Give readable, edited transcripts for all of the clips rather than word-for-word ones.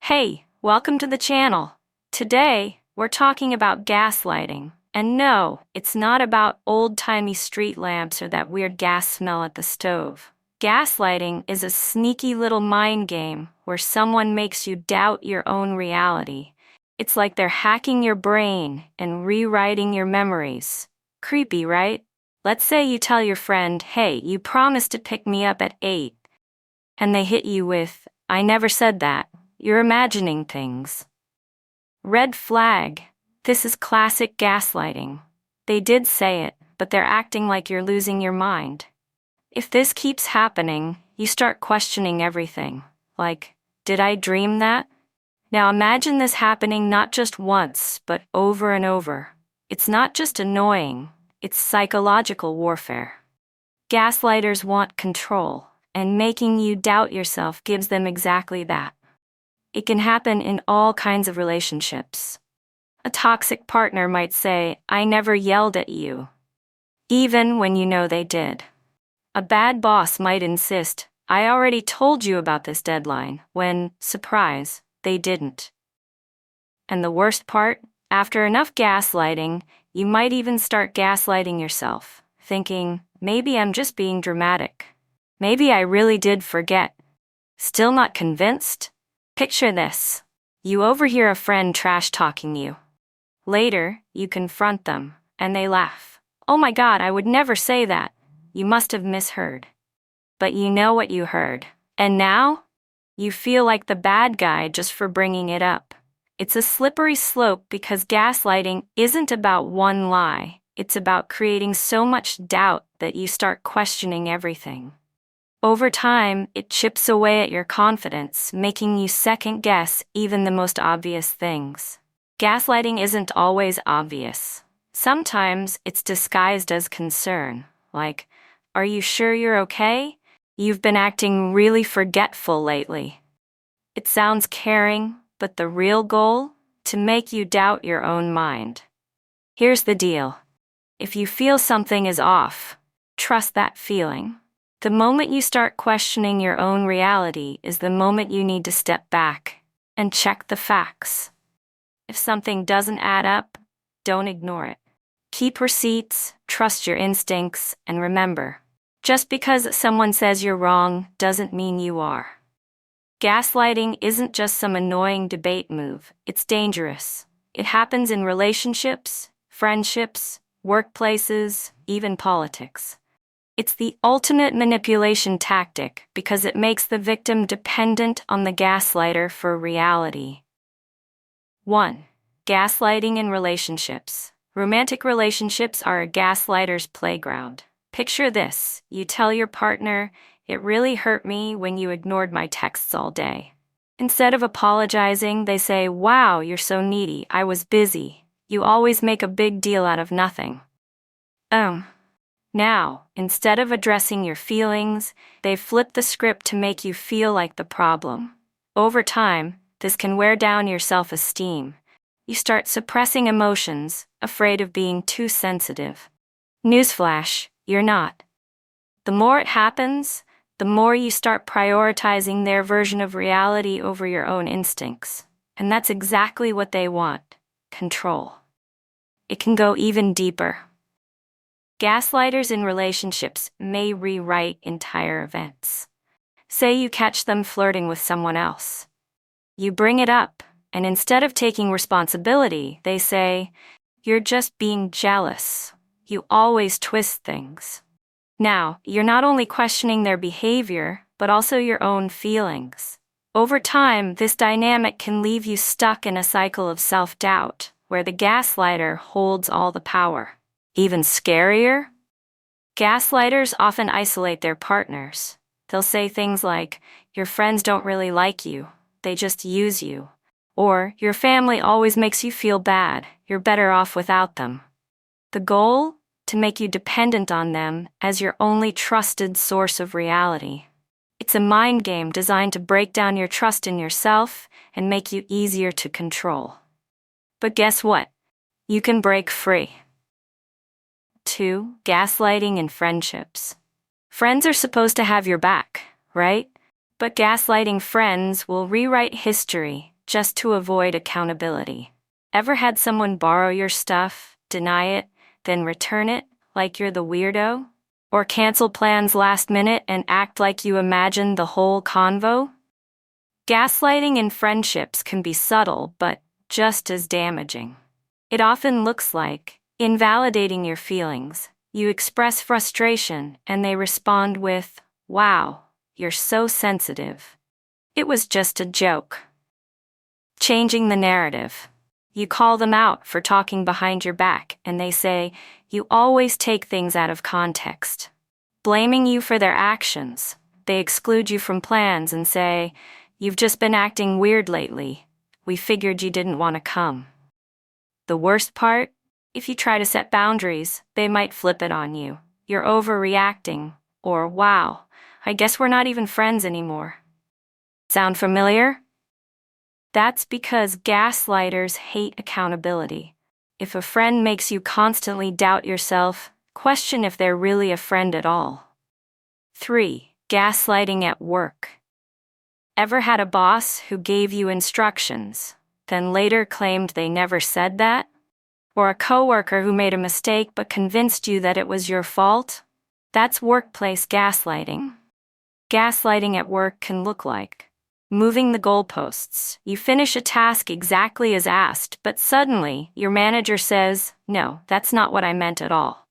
Hey, welcome to the channel. Today, we're talking about gaslighting. And no, it's not about old-timey street lamps or that weird gas smell at the stove. Gaslighting is a sneaky little mind game where someone makes you doubt your own reality. It's like they're hacking your brain and rewriting your memories. Creepy, right? Let's say you tell your friend, hey, you promised to pick me up at 8. And they hit you with, I never said that. You're imagining things. Red flag. This is classic gaslighting. They did say it, but they're acting like you're losing your mind. If this keeps happening, you start questioning everything. Like, did I dream that? Now imagine this happening not just once, but over and over. It's not just annoying, it's psychological warfare. Gaslighters want control, and making you doubt yourself gives them exactly that. It can happen in all kinds of relationships. A toxic partner might say, I never yelled at you, even when you know they did. A bad boss might insist, I already told you about this deadline, when, surprise, they didn't. And the worst part, after enough gaslighting, you might even start gaslighting yourself, thinking, maybe I'm just being dramatic. Maybe I really did forget. Still not convinced? Picture this. You overhear a friend trash-talking you. Later, you confront them, and they laugh. Oh my God, I would never say that. You must have misheard. But you know what you heard. And now? You feel like the bad guy just for bringing it up. It's a slippery slope because gaslighting isn't about one lie. It's about creating so much doubt that you start questioning everything. Over time, it chips away at your confidence, making you second-guess even the most obvious things. Gaslighting isn't always obvious. Sometimes it's disguised as concern, like, are you sure you're okay? You've been acting really forgetful lately. It sounds caring, but the real goal? To make you doubt your own mind. Here's the deal. If you feel something is off, trust that feeling. The moment you start questioning your own reality is the moment you need to step back and check the facts. If something doesn't add up, don't ignore it. Keep receipts, trust your instincts, and remember, just because someone says you're wrong doesn't mean you are. Gaslighting isn't just some annoying debate move, it's dangerous. It happens in relationships, friendships, workplaces, even politics. It's the ultimate manipulation tactic because it makes the victim dependent on the gaslighter for reality. 1. Gaslighting in relationships. Romantic relationships are a gaslighter's playground. Picture this. You tell your partner, it really hurt me when you ignored my texts all day. Instead of apologizing, they say, wow, you're so needy, I was busy. You always make a big deal out of nothing. Now, instead of addressing your feelings, they flip the script to make you feel like the problem. Over time, this can wear down your self-esteem. You start suppressing emotions, afraid of being too sensitive. Newsflash, you're not. The more it happens, the more you start prioritizing their version of reality over your own instincts. And that's exactly what they want: control. It can go even deeper. Gaslighters in relationships may rewrite entire events. Say you catch them flirting with someone else. You bring it up, and instead of taking responsibility, they say, you're just being jealous. You always twist things. Now, you're not only questioning their behavior, but also your own feelings. Over time, this dynamic can leave you stuck in a cycle of self-doubt, where the gaslighter holds all the power. Even scarier? Gaslighters often isolate their partners. They'll say things like, your friends don't really like you, they just use you. Or, your family always makes you feel bad, you're better off without them. The goal? To make you dependent on them as your only trusted source of reality. It's a mind game designed to break down your trust in yourself and make you easier to control. But guess what? You can break free. 2. Gaslighting in friendships. Friends are supposed to have your back, right? But gaslighting friends will rewrite history, just to avoid accountability. Ever had someone borrow your stuff, deny it, then return it like you're the weirdo? Or cancel plans last minute and act like you imagined the whole convo? Gaslighting in friendships can be subtle but just as damaging. It often looks like invalidating your feelings. You express frustration and they respond with, "Wow, you're so sensitive. It was just a joke." Changing the narrative. You call them out for talking behind your back and they say, "You always take things out of context." Blaming you for their actions. They exclude you from plans and say, "You've just been acting weird lately. We figured you didn't want to come." The worst part? If you try to set boundaries, they might flip it on you. "You're overreacting," or "Wow, I guess we're not even friends anymore." Sound familiar? That's because gaslighters hate accountability. If a friend makes you constantly doubt yourself, question if they're really a friend at all. 3. Gaslighting at work. Ever had a boss who gave you instructions, then later claimed they never said that? Or a coworker who made a mistake but convinced you that it was your fault? That's workplace gaslighting. Gaslighting at work can look like moving the goalposts. You finish a task exactly as asked, but suddenly your manager says, "No, that's not what I meant at all."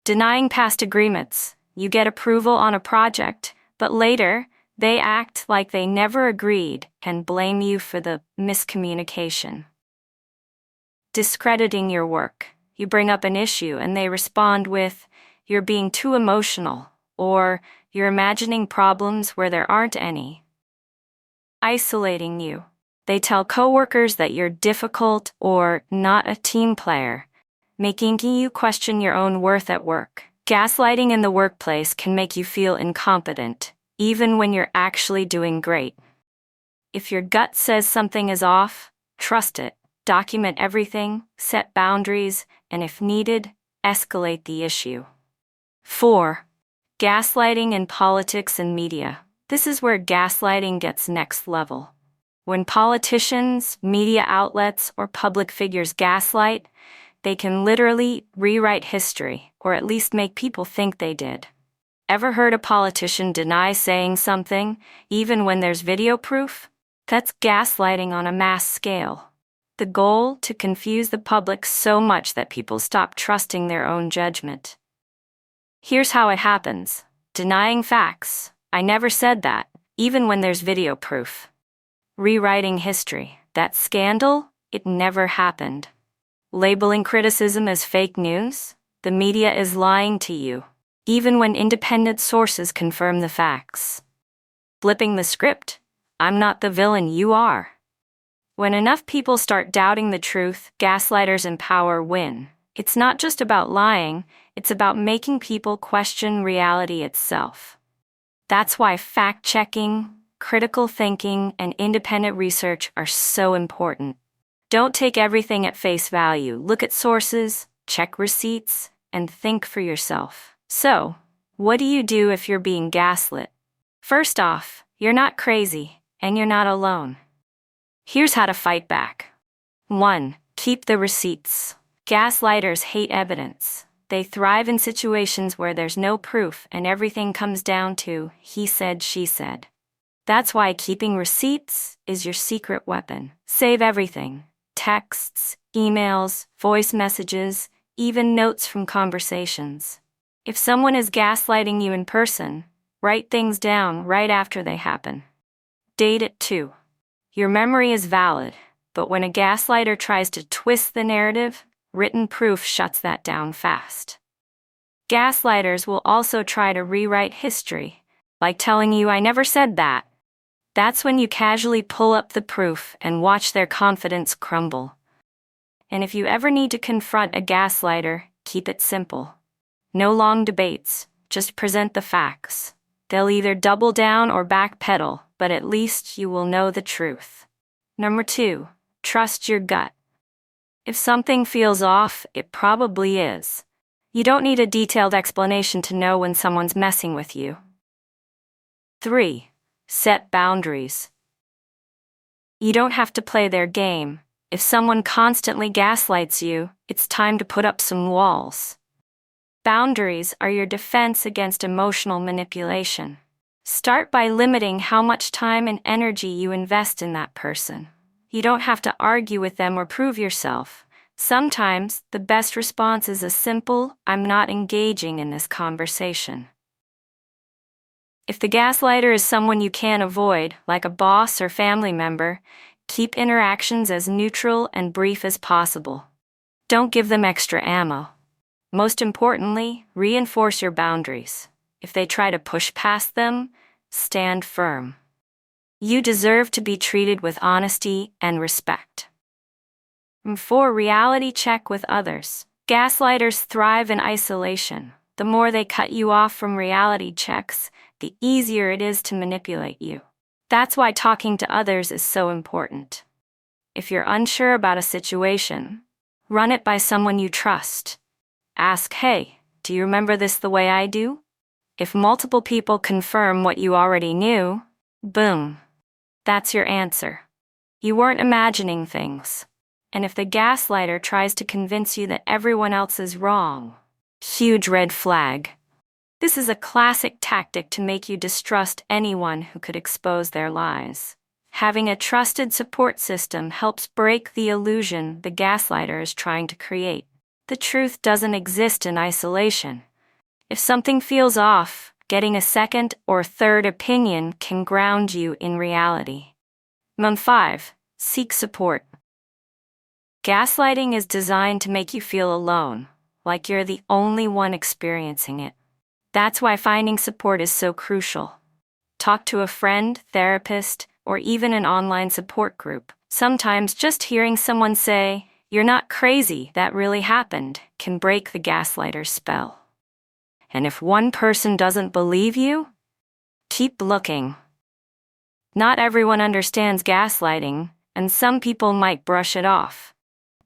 Denying past agreements. You get approval on a project, but later they act like they never agreed and blame you for the miscommunication. Discrediting your work. You bring up an issue and they respond with, "You're being too emotional," or "You're imagining problems where there aren't any." Isolating you. They tell coworkers that you're difficult or not a team player, making you question your own worth at work. Gaslighting in the workplace can make you feel incompetent, even when you're actually doing great. If your gut says something is off, trust it. Document everything, set boundaries, and if needed, escalate the issue. 4. Gaslighting in politics and media. This is where gaslighting gets next level. When politicians, media outlets, or public figures gaslight, they can literally rewrite history, or at least make people think they did. Ever heard a politician deny saying something, even when there's video proof? That's gaslighting on a mass scale. The goal: to confuse the public so much that people stop trusting their own judgment. Here's how it happens. Denying facts. "I never said that," even when there's video proof. Rewriting history. "That scandal? It never happened." Labeling criticism as fake news. "The media is lying to you," even when independent sources confirm the facts. Flipping the script. "I'm not the villain, you are." When enough people start doubting the truth, gaslighters in power win. It's not just about lying, it's about making people question reality itself. That's why fact-checking, critical thinking, and independent research are so important. Don't take everything at face value. Look at sources, check receipts, and think for yourself. So, what do you do if you're being gaslit? First off, you're not crazy, and you're not alone. Here's how to fight back. 1. Keep the receipts. Gaslighters hate evidence. They thrive in situations where there's no proof and everything comes down to he said, she said. That's why keeping receipts is your secret weapon. Save everything. Texts, emails, voice messages, even notes from conversations. If someone is gaslighting you in person, write things down right after they happen. Date it too. Your memory is valid, but when a gaslighter tries to twist the narrative, written proof shuts that down fast. Gaslighters will also try to rewrite history, like telling you, "I never said that." That's when you casually pull up the proof and watch their confidence crumble. And if you ever need to confront a gaslighter, keep it simple. No long debates, just present the facts. They'll either double down or backpedal, but at least you will know the truth. Number 2, trust your gut. If something feels off, it probably is. You don't need a detailed explanation to know when someone's messing with you. 3. Set boundaries. You don't have to play their game. If someone constantly gaslights you, it's time to put up some walls. Boundaries are your defense against emotional manipulation. Start by limiting how much time and energy you invest in that person. You don't have to argue with them or prove yourself. Sometimes, the best response is a simple, "I'm not engaging in this conversation." If the gaslighter is someone you can't avoid, like a boss or family member, keep interactions as neutral and brief as possible. Don't give them extra ammo. Most importantly, reinforce your boundaries. If they try to push past them, stand firm. You deserve to be treated with honesty and respect. 4. Reality check with others. Gaslighters thrive in isolation. The more they cut you off from reality checks, the easier it is to manipulate you. That's why talking to others is so important. If you're unsure about a situation, run it by someone you trust. Ask, "Hey, do you remember this the way I do?" If multiple people confirm what you already knew, boom, that's your answer. You weren't imagining things. And if the gaslighter tries to convince you that everyone else is wrong, huge red flag. This is a classic tactic to make you distrust anyone who could expose their lies. Having a trusted support system helps break the illusion the gaslighter is trying to create. The truth doesn't exist in isolation. If something feels off, getting a second or third opinion can ground you in reality. 5. Seek support. Gaslighting is designed to make you feel alone, like you're the only one experiencing it. That's why finding support is so crucial. Talk to a friend, therapist, or even an online support group. Sometimes just hearing someone say, "You're not crazy, that really happened," can break the gaslighter's spell. And if one person doesn't believe you, keep looking. Not everyone understands gaslighting, and some people might brush it off.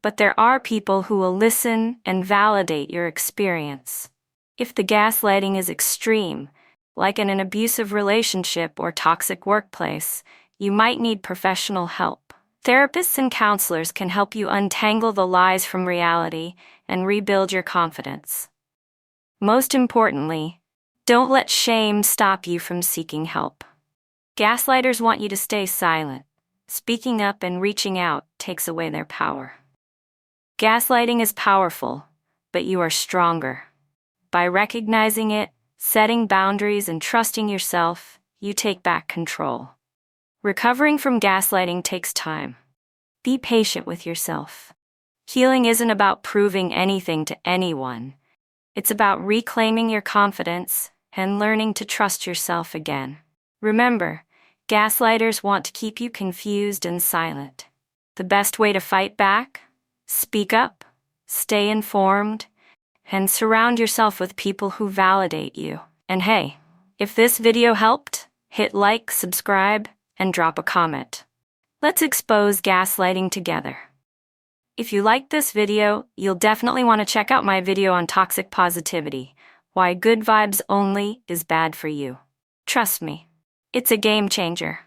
But there are people who will listen and validate your experience. If the gaslighting is extreme, like in an abusive relationship or toxic workplace, you might need professional help. Therapists and counselors can help you untangle the lies from reality and rebuild your confidence. Most importantly, don't let shame stop you from seeking help. Gaslighters want you to stay silent. Speaking up and reaching out takes away their power. Gaslighting is powerful, but you are stronger. By recognizing it, setting boundaries, and trusting yourself, you take back control. Recovering from gaslighting takes time. Be patient with yourself. Healing isn't about proving anything to anyone. It's about reclaiming your confidence and learning to trust yourself again. Remember, gaslighters want to keep you confused and silent. The best way to fight back? Speak up, stay informed, and surround yourself with people who validate you. And hey, if this video helped, hit like, subscribe, and drop a comment. Let's expose gaslighting together. If you liked this video, you'll definitely want to check out my video on toxic positivity, why good vibes only is bad for you. Trust me, it's a game changer.